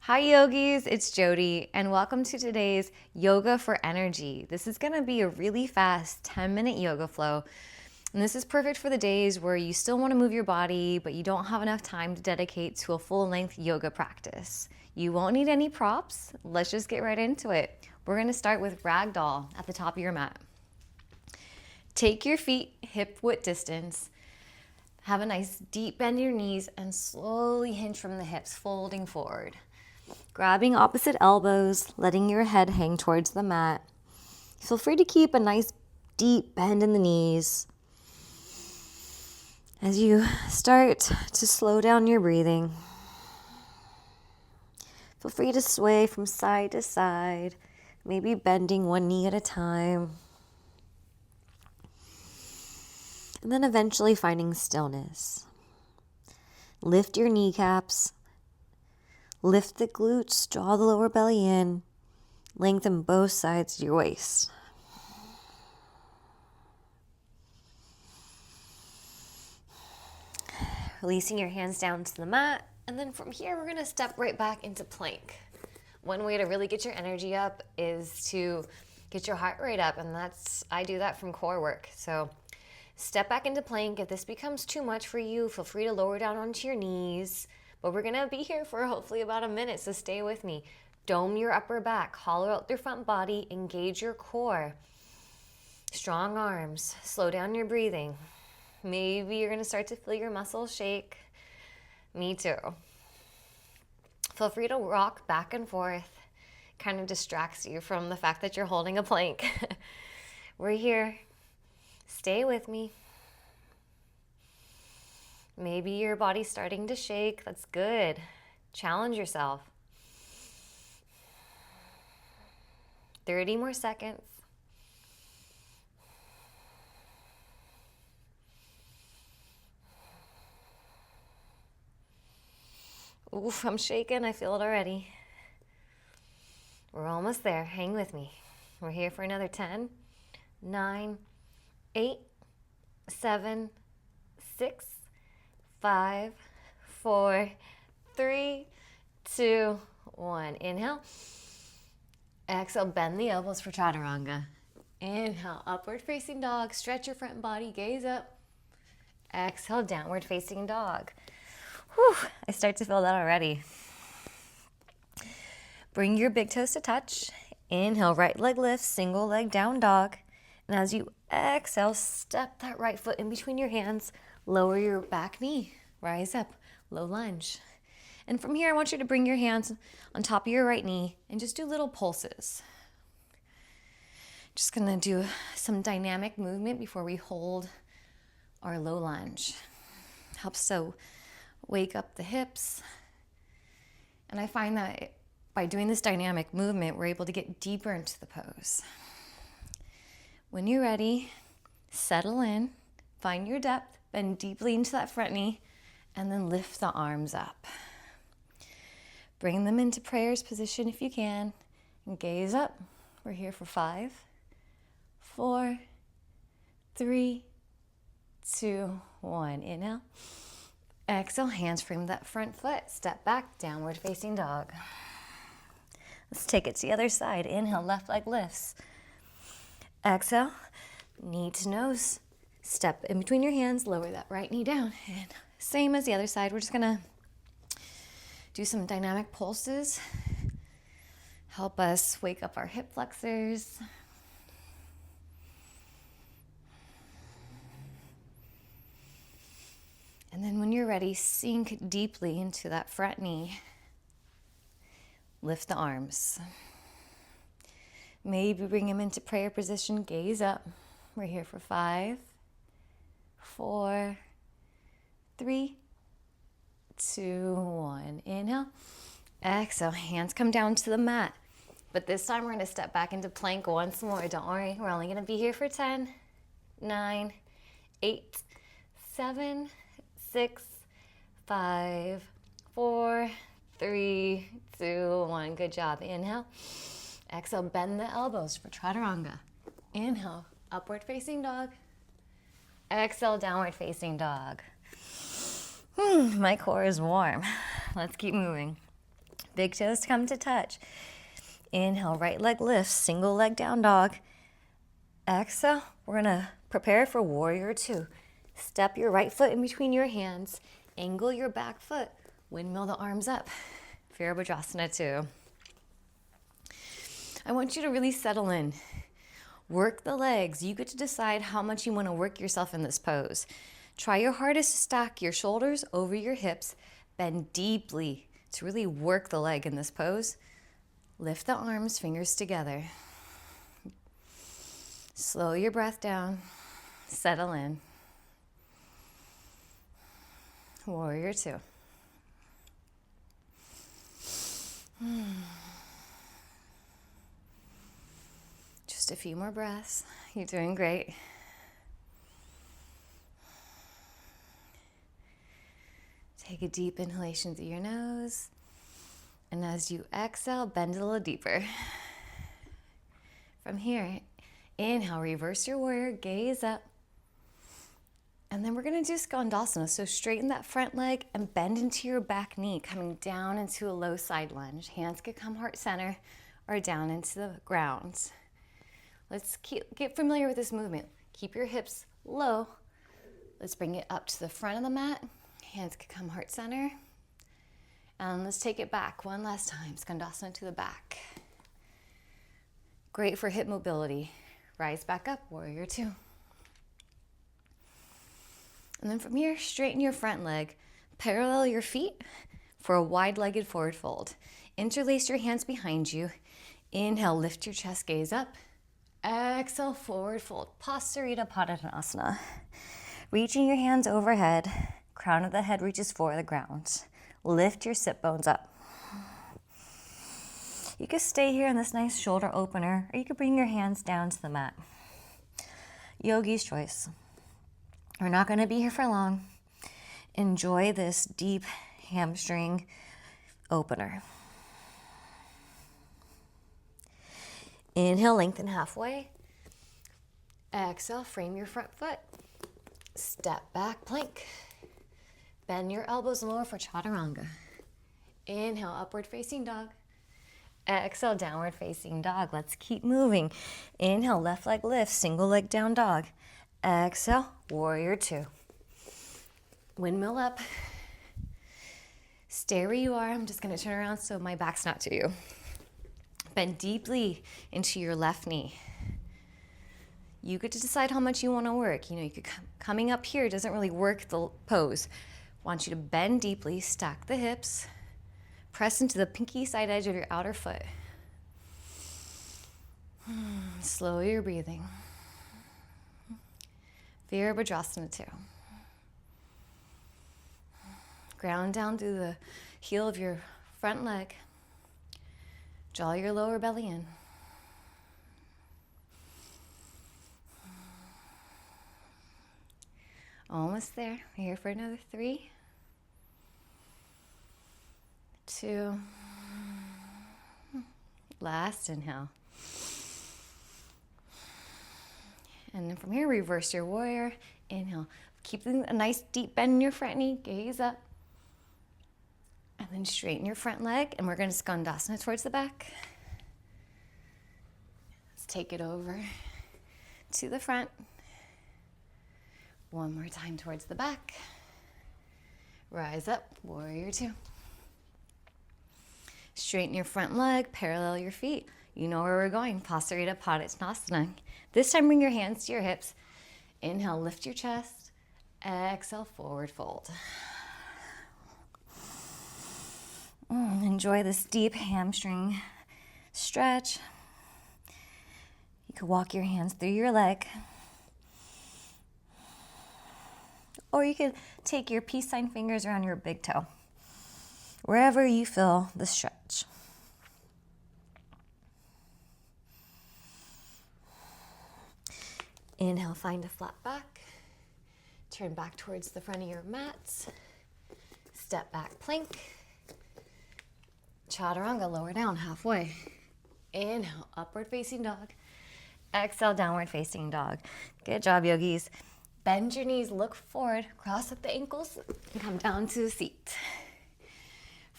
Hi yogis, it's Jodi and welcome to today's Yoga for Energy. This is going to be a really fast 10-minute yoga flow. And this is perfect for the days where you still want to move your body, but you don't have enough time to dedicate to a full-length yoga practice. You won't need any props. Let's just get right into it. We're going to start with ragdoll at the top of your mat. Take your feet hip-width distance. Have a nice deep bend in your knees and slowly hinge from the hips, folding forward. Grabbing opposite elbows, letting your head hang towards the mat. Feel free to keep a nice deep bend in the knees. As you start to slow down your breathing, feel free to sway from side to side, maybe bending one knee at a time. And then eventually finding stillness. Lift your kneecaps. Lift the glutes, draw the lower belly in, lengthen both sides of your waist. Releasing your hands down to the mat, and then from here we're gonna step right back into plank. One way to really get your energy up is to get your heart rate up, and I do that from core work. So step back into plank. If this becomes too much for you, feel free to lower down onto your knees. But we're gonna be here for hopefully about a minute, so stay with me. Dome your upper back, hollow out your front body, engage your core. Strong arms, slow down your breathing. Maybe you're gonna start to feel your muscles shake. Me too. Feel free to rock back and forth. Kind of distracts you from the fact that you're holding a plank. We're here. Stay with me. Maybe your body's starting to shake. That's good. Challenge yourself. 30 more seconds. Oof, I'm shaking. I feel it already. We're almost there. Hang with me. We're here for another 10, 9, 8, 7, 6, 5, 4, 3, 2, 1. Inhale. Exhale, bend the elbows for chaturanga. Inhale, upward facing dog. Stretch your front body, gaze up. Exhale, downward facing dog. Whew, I start to feel that already. Bring your big toes to touch. Inhale, right leg lifts, single leg down dog. And as you exhale, step that right foot in between your hands. Lower your back knee, rise up, low lunge. And from here, I want you to bring your hands on top of your right knee and just do little pulses. Just gonna do some dynamic movement before we hold our low lunge. Helps to wake up the hips. And I find that by doing this dynamic movement, we're able to get deeper into the pose. When you're ready, settle in, find your depth, bend deeply into that front knee, and then lift the arms up. Bring them into prayer's position if you can, and gaze up. We're here for 5, 4, 3, 2, 1. Inhale. Exhale, hands frame that front foot. Step back, downward facing dog. Let's take it to the other side. Inhale, left leg lifts. Exhale, knee to nose. Step in between your hands, lower that right knee down. And same as the other side, we're just gonna do some dynamic pulses. Help us wake up our hip flexors. And then when you're ready, sink deeply into that front knee. Lift the arms. Maybe bring them into prayer position, gaze up. We're here for 5, 4, 3, 2, 1. Inhale. Exhale, hands come down to the mat. But this time we're gonna step back into plank once more. Don't worry, we're only gonna be here for 10, 9, 8, 7, 6, 5, 4, 3, 2, 1. Good job. Inhale. Exhale, bend the elbows for chaturanga. Inhale, upward facing dog. Exhale, downward facing dog. My core is warm. Let's keep moving. Big toes come to touch. Inhale, right leg lifts, single leg down dog. Exhale, we're gonna prepare for warrior two. Step your right foot in between your hands, angle your back foot, windmill the arms up. Virabhadrasana two. I want you to really settle in. Work the legs. You get to decide how much you want to work yourself in this pose. Try your hardest to stack your shoulders over your hips. Bend deeply to really work the leg in this pose. Lift the arms, fingers together. Slow your breath down. Settle in. Warrior two. Just a few more breaths. You're doing great. Take a deep inhalation through your nose. And as you exhale, bend a little deeper. From here, inhale, reverse your warrior, gaze up. And then we're gonna do skandasana. So straighten that front leg and bend into your back knee, coming down into a low side lunge. Hands could come heart center or down into the ground. Let's get familiar with this movement. Keep your hips low. Let's bring it up to the front of the mat. Hands could come heart center. And let's take it back one last time. Skandasana to the back. Great for hip mobility. Rise back up, warrior two. And then from here, straighten your front leg. Parallel your feet for a wide-legged forward fold. Interlace your hands behind you. Inhale, lift your chest, gaze up. Exhale, forward fold. Pasarita Padottanasana. Reaching your hands overhead. Crown of the head reaches for the ground. Lift your sit bones up. You could stay here in this nice shoulder opener, or you could bring your hands down to the mat. Yogi's choice. We're not going to be here for long. Enjoy this deep hamstring opener. Inhale, lengthen halfway. Exhale, frame your front foot. Step back, plank. Bend your elbows lower for chaturanga. Inhale, upward facing dog. Exhale, downward facing dog. Let's keep moving. Inhale, left leg lift, single leg down dog. Exhale, warrior two. Windmill up. Stay where you are. I'm just gonna turn around so my back's not to you. Bend deeply into your left knee. You get to decide how much you wanna work. You could coming up here doesn't really work the pose. Want you to bend deeply, stack the hips, press into the pinky side edge of your outer foot. Slow your breathing. Virabhadrasana two. Ground down through the heel of your front leg. Draw your lower belly in. Almost there. We're here for another 3, 2. Last inhale. And then from here, reverse your warrior. Inhale. Keep a nice deep bend in your front knee. Gaze up. And then straighten your front leg. And we're going to skandasana towards the back. Let's take it over to the front. One more time towards the back. Rise up, warrior two. Straighten your front leg, parallel your feet. You know where we're going, Pasarita Padottanasana. This time bring your hands to your hips. Inhale, lift your chest. Exhale, forward fold. Enjoy this deep hamstring stretch. You could walk your hands through your leg. Or you could take your peace sign fingers around your big toe, wherever you feel the stretch. Inhale, find a flat back. Turn back towards the front of your mats. Step back, plank. Chaturanga, lower down halfway. Inhale, upward facing dog. Exhale, downward facing dog. Good job, yogis. Bend your knees, look forward, cross up the ankles, and come down to the seat.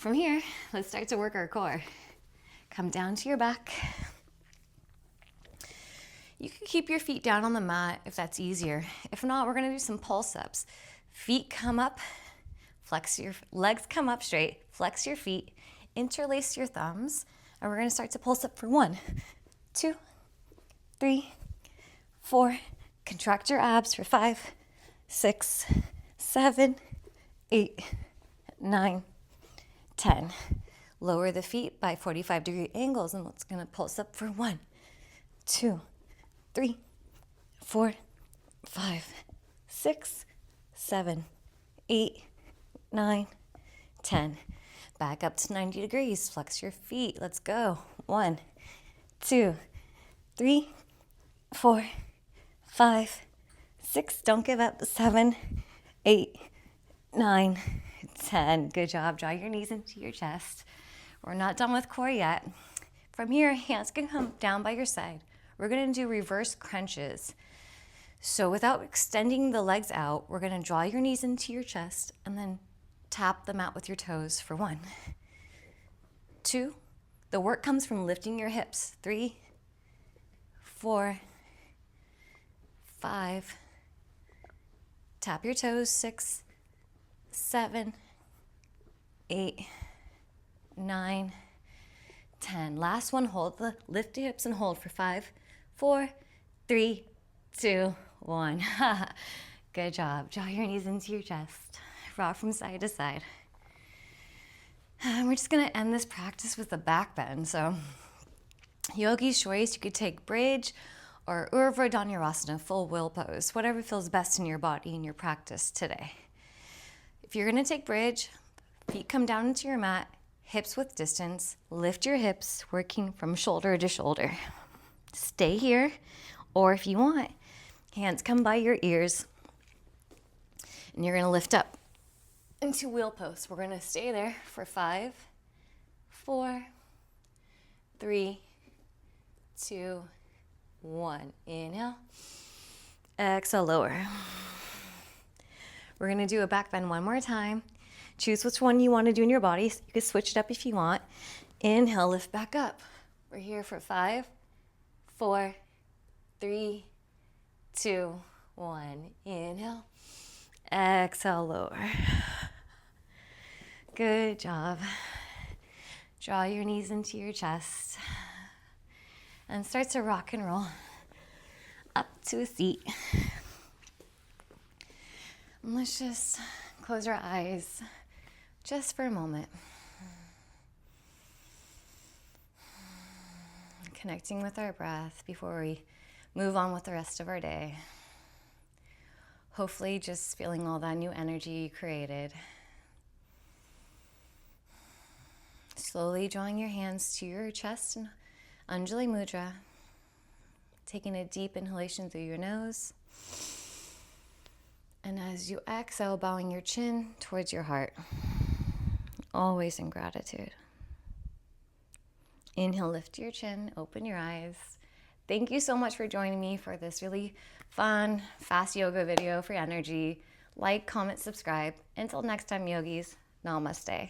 From here, let's start to work our core. Come down to your back. You can keep your feet down on the mat if that's easier. If not, we're gonna do some pulse ups. Feet come up, flex your legs, come up straight, flex your feet, interlace your thumbs, and we're gonna start to pulse up for 1, 2, 3, 4. Contract your abs for 5, 6, 7, 8, 9, 10. Lower the feet by 45-degree angles, and it's gonna pulse up for 1, 2, 3, 4, 5, 6, 7, 8, 9, 10. Back up to 90 degrees. Flex your feet. Let's go. 1, 2, 3, 4, 5, 6. Don't give up. 7, 8, 9, 10. Good job. Draw your knees into your chest. We're not done with core yet. From here, hands can come down by your side. We're going to do reverse crunches. So without extending the legs out, we're going to draw your knees into your chest and then tap the mat with your toes for 1, 2. The work comes from lifting your hips. 3, 4, 5. Tap your toes. 6, 7, 8, 9, 10. Last one, lift the hips and hold for 5, 4, 3, 2, 1. Good job. Draw your knees into your chest. Rock from side to side. And we're just gonna end this practice with a back bend. So Yogi's choice, you could take bridge or Urdhva Dhanurasana, full wheel pose, whatever feels best in your body in your practice today. If you're gonna take bridge, feet come down into your mat, hips width distance, lift your hips, working from shoulder to shoulder. Stay here, or if you want, hands come by your ears, and you're gonna lift up into wheel pose. We're gonna stay there for 5, 4, 3, 2, 1. Inhale, exhale, lower. We're gonna do a back bend one more time. Choose which one you want to do in your body. You can switch it up if you want. Inhale, lift back up. We're here for 5, 4, 3, 2, 1. Inhale, exhale, lower. Good job. Draw your knees into your chest and start to rock and roll up to a seat. And let's just close our eyes just for a moment. Connecting with our breath before we move on with the rest of our day. Hopefully just feeling all that new energy you created. Slowly drawing your hands to your chest in Anjali Mudra. Taking a deep inhalation through your nose. And as you exhale, bowing your chin towards your heart. Always in gratitude. Inhale, lift your chin, open your eyes. Thank you so much for joining me for this really fun, fast yoga video for energy. Like, comment, subscribe. Until next time, yogis, namaste.